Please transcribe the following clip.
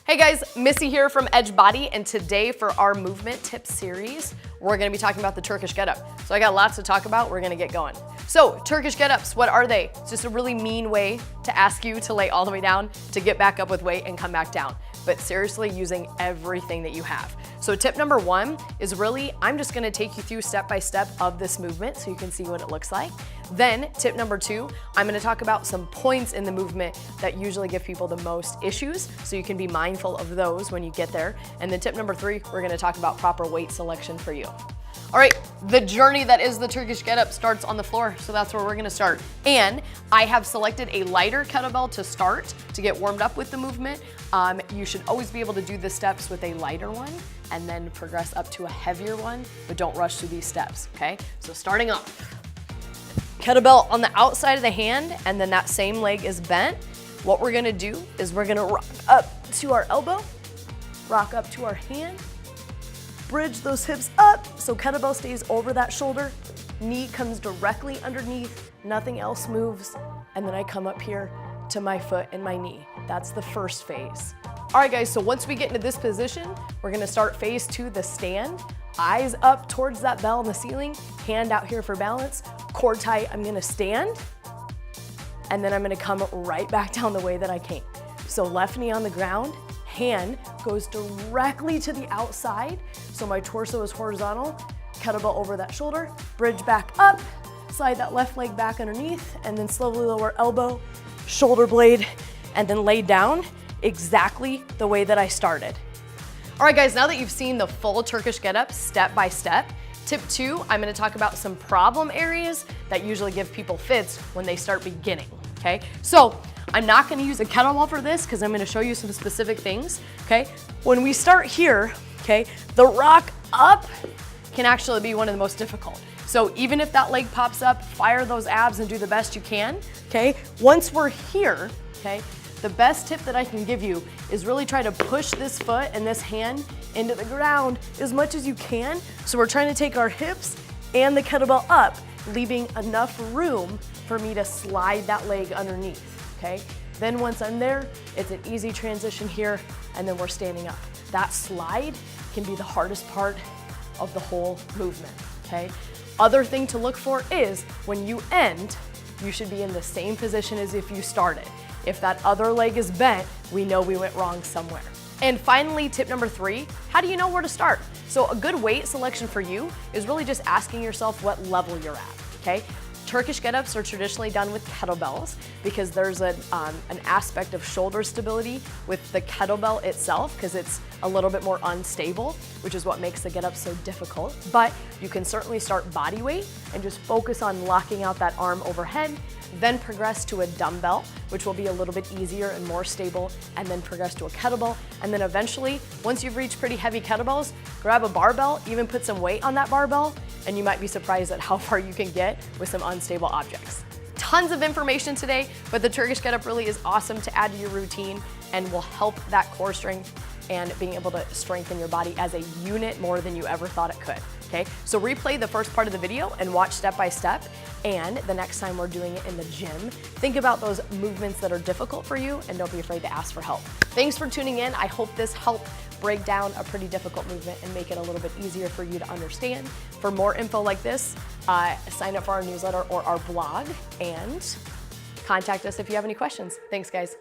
Hey guys, Missy here from Edge Body, and today for our movement tips series, we're gonna be talking about the Turkish get-up. So I got lots to talk about, we're gonna get going. So Turkish get-ups, what are they? It's just a really mean way to ask you to lay all the way down, to get back up with weight and come back down. But seriously, using everything that you have. So tip number one is really, I'm just gonna take you through step by step of this movement so you can see what it looks like. Then tip number two, I'm gonna talk about some points in the movement that usually give people the most issues, so you can be mindful of those when you get there. And then tip number three, we're gonna talk about proper weight selection for you. All right, the journey that is the Turkish get-up starts on the floor, so that's where we're gonna start. And I have selected a lighter kettlebell to start, to get warmed up with the movement. You should always be able to do the steps with a lighter one and then progress up to a heavier one, but don't rush through these steps, okay? So starting off, kettlebell on the outside of the hand, and then that same leg is bent. What we're gonna do is we're gonna rock up to our elbow, rock up to our hand, bridge those hips up so kettlebell stays over that shoulder, knee comes directly underneath, nothing else moves, and then I come up here to my foot and my knee. That's the first phase. All right guys, so once we get into this position, we're gonna start phase two, the stand. Eyes up towards that bell on the ceiling, hand out here for balance, core tight, I'm gonna stand, and then I'm gonna come right back down the way that I came. So left knee on the ground, hand goes directly to the outside, so my torso is horizontal, kettlebell over that shoulder, bridge back up, slide that left leg back underneath, and then slowly lower elbow, shoulder blade, and then lay down exactly the way that I started. All right guys, now that you've seen the full Turkish get-up step by step, tip two, I'm gonna talk about some problem areas that usually give people fits when they start beginning, okay? So I'm not gonna use a kettlebell for this because I'm gonna show you some specific things, okay? When we start here, okay, the rock up can actually be one of the most difficult. So even if that leg pops up, fire those abs and do the best you can, okay? Once we're here, okay, the best tip that I can give you is really try to push this foot and this hand into the ground as much as you can. So we're trying to take our hips and the kettlebell up, leaving enough room for me to slide that leg underneath, okay? Then once I'm there, it's an easy transition here, and then we're standing up. That slide can be the hardest part of the whole movement, okay? Other thing to look for is when you end, you should be in the same position as if you started. If that other leg is bent, we know we went wrong somewhere. And finally, tip number three, how do you know where to start? So a good weight selection for you is really just asking yourself what level you're at, okay? Turkish get-ups are traditionally done with kettlebells because there's an aspect of shoulder stability with the kettlebell itself because it's a little bit more unstable, which is what makes the get-up so difficult. But you can certainly start body weight and just focus on locking out that arm overhead, then progress to a dumbbell, which will be a little bit easier and more stable, and then progress to a kettlebell. And then eventually, once you've reached pretty heavy kettlebells, grab a barbell, even put some weight on that barbell, and you might be surprised at how far you can get with some unstable objects. Tons of information today, but the Turkish get-up really is awesome to add to your routine and will help that core strength and being able to strengthen your body as a unit more than you ever thought it could, okay? So replay the first part of the video and watch step by step, and the next time we're doing it in the gym, think about those movements that are difficult for you and don't be afraid to ask for help. Thanks for tuning in. I hope this helped break down a pretty difficult movement and make it a little bit easier for you to understand. For more info like this, sign up for our newsletter or our blog and contact us if you have any questions. Thanks guys.